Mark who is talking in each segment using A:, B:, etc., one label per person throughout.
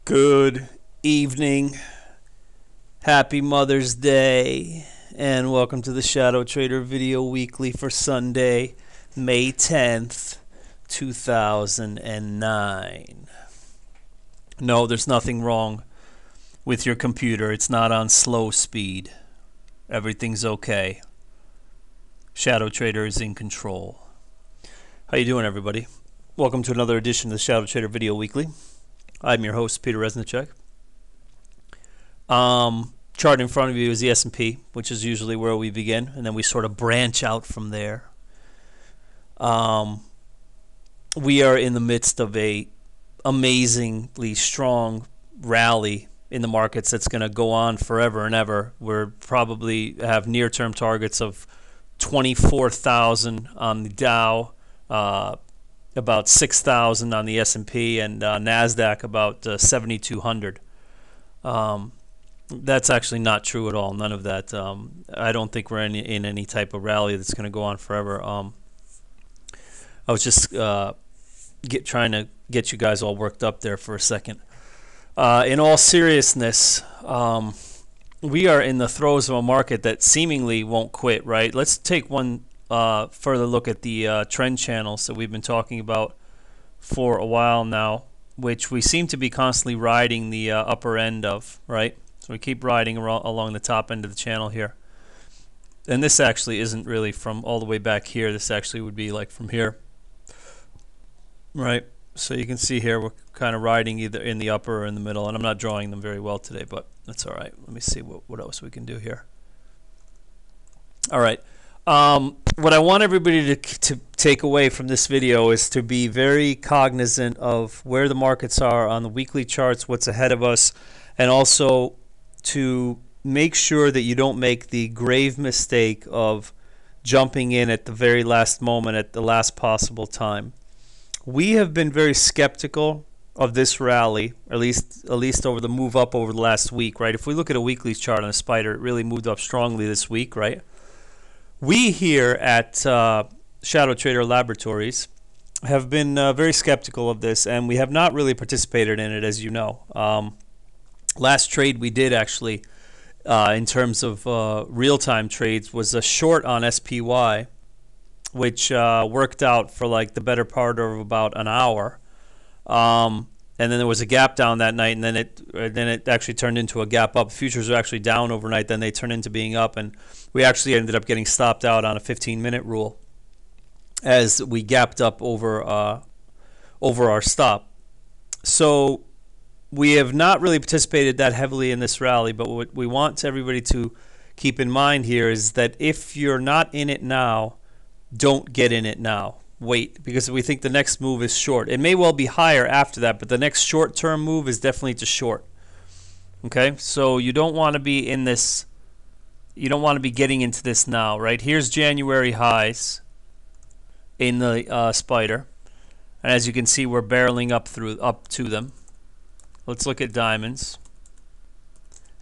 A: Good evening, happy Mother's Day, and welcome to the ShadowTrader Video Weekly for Sunday, May 10th, 2009. No, there's nothing wrong with your computer. It's not on slow speed. Everything's okay. ShadowTrader is in control. How you doing, everybody? Welcome to another edition of the ShadowTrader Video Weekly. I'm your host, Peter Resnichek. Chart in front of you is the S&P, which is usually where we begin, and then we sort of branch out from there. We are in the midst of a amazingly strong rally in the markets that's going to go on forever and ever. We're probably have near-term targets of 24,000 on the Dow, about 6,000 on the S&P, and NASDAQ about 7,200. That's actually not true at all. None of that. I don't think we're in any type of rally that's going to go on forever. I was just trying to get you guys all worked up there for a second. In all seriousness, we are in the throes of a market that seemingly won't quit, right? Let's take one further look at the trend channels that we've been talking about for a while now, which we seem to be constantly riding the upper end of, right? So we keep riding along the top end of the channel here. And this actually isn't really from all the way back here. This actually would be like from here, right? So you can see here we're kind of riding either in the upper or in the middle, and I'm not drawing them very well today, but that's all right. Let me see what else we can do here. All right. What I want everybody to take away from this video is to be very cognizant of where the markets are on the weekly charts, what's ahead of us, and also to make sure that you don't make the grave mistake of jumping in at the very last moment, at the last possible time. We have been very skeptical of this rally, at least over the move up over the last week, right? If we look at a weekly chart on a spider, it really moved up strongly this week, right? We here at ShadowTrader Laboratories have been very skeptical of this, and we have not really participated in it, as you know. Last trade we did actually, in terms of real-time trades, was a short on SPY, which worked out for like the better part of about an hour. And then there was a gap down that night, and then it actually turned into a gap up. Futures were actually down overnight, then they turned into being up, and we actually ended up getting stopped out on a 15-minute rule as we gapped up over our stop. So we have not really participated that heavily in this rally, but what we want everybody to keep in mind here is that if you're not in it now, don't get in it now. Wait, because we think the next move is short. It may well be higher after that, but the next short-term move is definitely to short. Okay, so you don't want to be in this. You don't want to be getting into this now, right? Here's January highs in the spider, and as you can see, we're barreling up to them. Let's look at diamonds,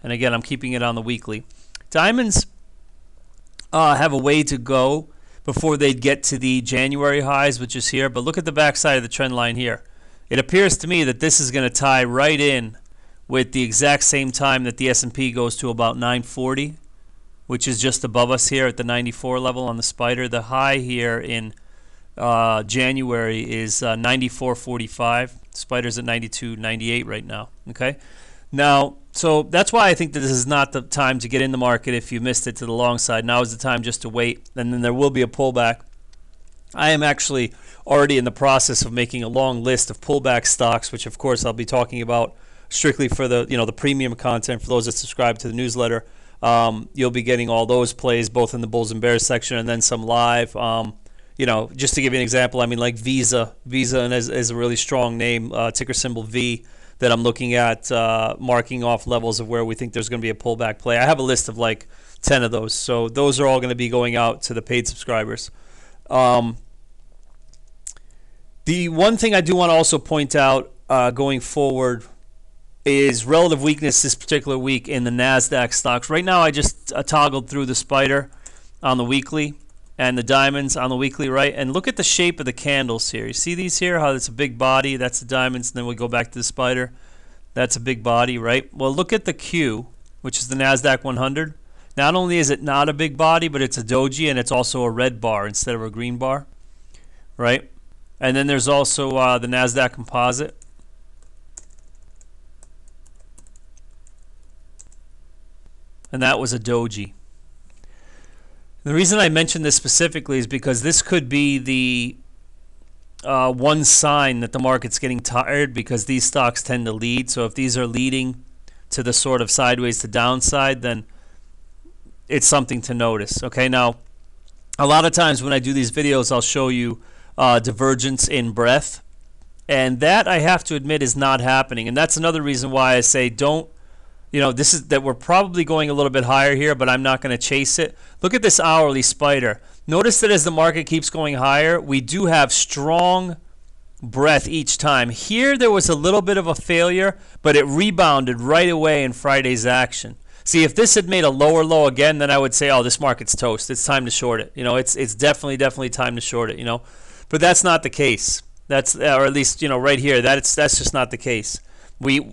A: and again, I'm keeping it on the weekly. Diamonds have a way to go before they get to the January highs, which is here. But look at the backside of the trend line here. It appears to me that this is going to tie right in with the exact same time that the S&P goes to about 940, which is just above us here at the 94 level on the spider. The high here in January is 94.45. Spider's at 92.98 right now. Okay. Now, so that's why I think that this is not the time to get in the market if you missed it to the long side. Now is the time just to wait, and then there will be a pullback. I am actually already in the process of making a long list of pullback stocks, which of course I'll be talking about strictly for the the premium content for those that subscribe to the newsletter. You'll be getting all those plays both in the bulls and bears section and then some live. Just to give you an example, I mean like Visa is a really strong name, ticker symbol V, that I'm looking at marking off levels of where we think there's going to be a pullback play. I have a list of like 10 of those, so those are all going to be going out to the paid subscribers. The one thing I do want to also point out going forward is relative weakness this particular week in the NASDAQ stocks. Right now I just toggled through the spider on the weekly and the diamonds on the weekly, right? And look at the shape of the candles here. You see these here, how it's a big body? That's the diamonds, and then we go back to the spider. That's a big body, right? Well, look at the Q, which is the NASDAQ 100. Not only is it not a big body, but it's a doji, and it's also a red bar instead of a green bar, right? And then there's also the NASDAQ composite. And that was a doji. The reason I mention this specifically is because this could be the one sign that the market's getting tired, because these stocks tend to lead. So if these are leading to the sort of sideways to downside, then it's something to notice. Okay, now a lot of times when I do these videos, I'll show you divergence in breadth, and that, I have to admit, is not happening. And that's another reason why I say don't, this is that we're probably going a little bit higher here, but I'm not going to chase it. Look at this hourly spider. Notice that as the market keeps going higher, we do have strong breadth each time. Here there was a little bit of a failure, but it rebounded right away in Friday's action. See, if this had made a lower low again, then I would say, oh, this market's toast. It's time to short it. It's definitely time to short it. But that's not the case. That's or at least right here. That's just not the case.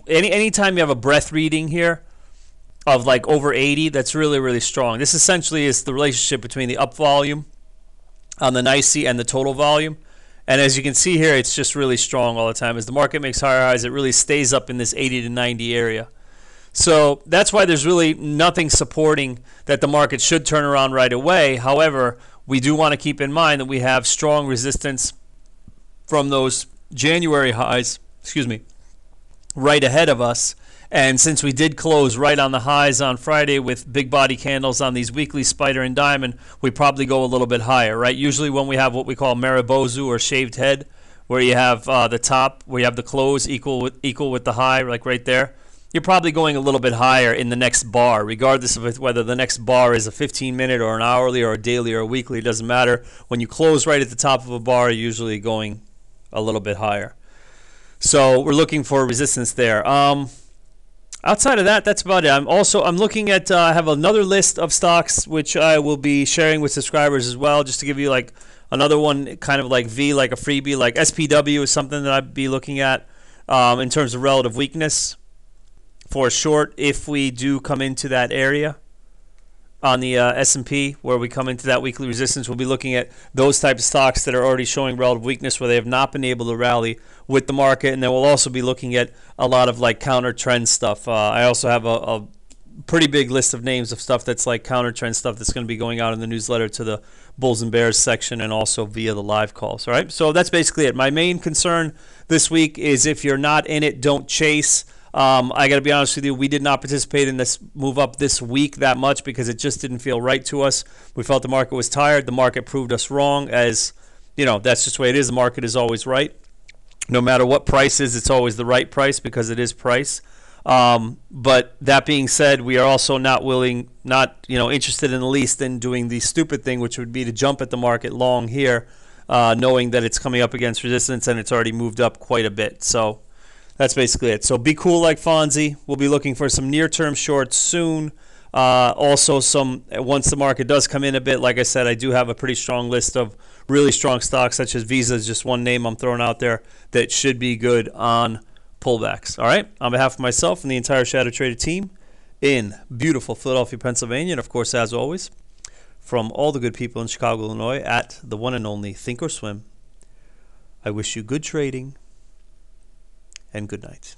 A: Anytime you have a breadth reading here of like over 80, that's really strong. This essentially is the relationship between the up volume on the NYSE and the total volume. And as you can see here, it's just really strong all the time. As the market makes higher highs, it really stays up in this 80 to 90 area. So that's why there's really nothing supporting that the market should turn around right away. However, we do want to keep in mind that we have strong resistance from those January highs, right ahead of us. And since we did close right on the highs on Friday with big body candles on these weekly spider and diamond, we probably go a little bit higher, right? Usually when we have what we call Maribozu or shaved head, where you have the top, where you have the close equal with the high, like right there, you're probably going a little bit higher in the next bar, regardless of whether the next bar is a 15-minute or an hourly or a daily or a weekly. It doesn't matter. When you close right at the top of a bar, you're usually going a little bit higher. So we're looking for resistance there. Outside of that, that's about it. I'm looking at, I have another list of stocks which I will be sharing with subscribers as well, just to give you like another one, kind of like like a freebie. Like SPW is something that I'd be looking at in terms of relative weakness for a short if we do come into that area on the S&P, where we come into that weekly resistance. We'll be looking at those types of stocks that are already showing relative weakness, where they have not been able to rally with the market. And then we'll also be looking at a lot of like counter trend stuff. I also have a pretty big list of names of stuff that's like counter trend stuff that's going to be going out in the newsletter to the Bulls and Bears section, and also via the live calls. All right, so that's basically it. My main concern this week is if you're not in it, don't chase. I got to be honest with you, we did not participate in this move up this week that much because it just didn't feel right to us. We felt the market was tired. The market proved us wrong, as that's just the way it is. The market is always right. No matter what price is, it's always the right price because it is price. But that being said, we are also not interested in the least in doing the stupid thing, which would be to jump at the market long here, knowing that it's coming up against resistance and it's already moved up quite a bit. So that's basically it. So be cool like Fonzie. We'll be looking for some near-term shorts soon. Also, once the market does come in a bit, like I said, I do have a pretty strong list of really strong stocks, such as Visa is just one name I'm throwing out there that should be good on pullbacks. All right. On behalf of myself and the entire ShadowTrader team in beautiful Philadelphia, Pennsylvania, and of course, as always, from all the good people in Chicago, Illinois, at the one and only Think or Swim, I wish you good trading and good night.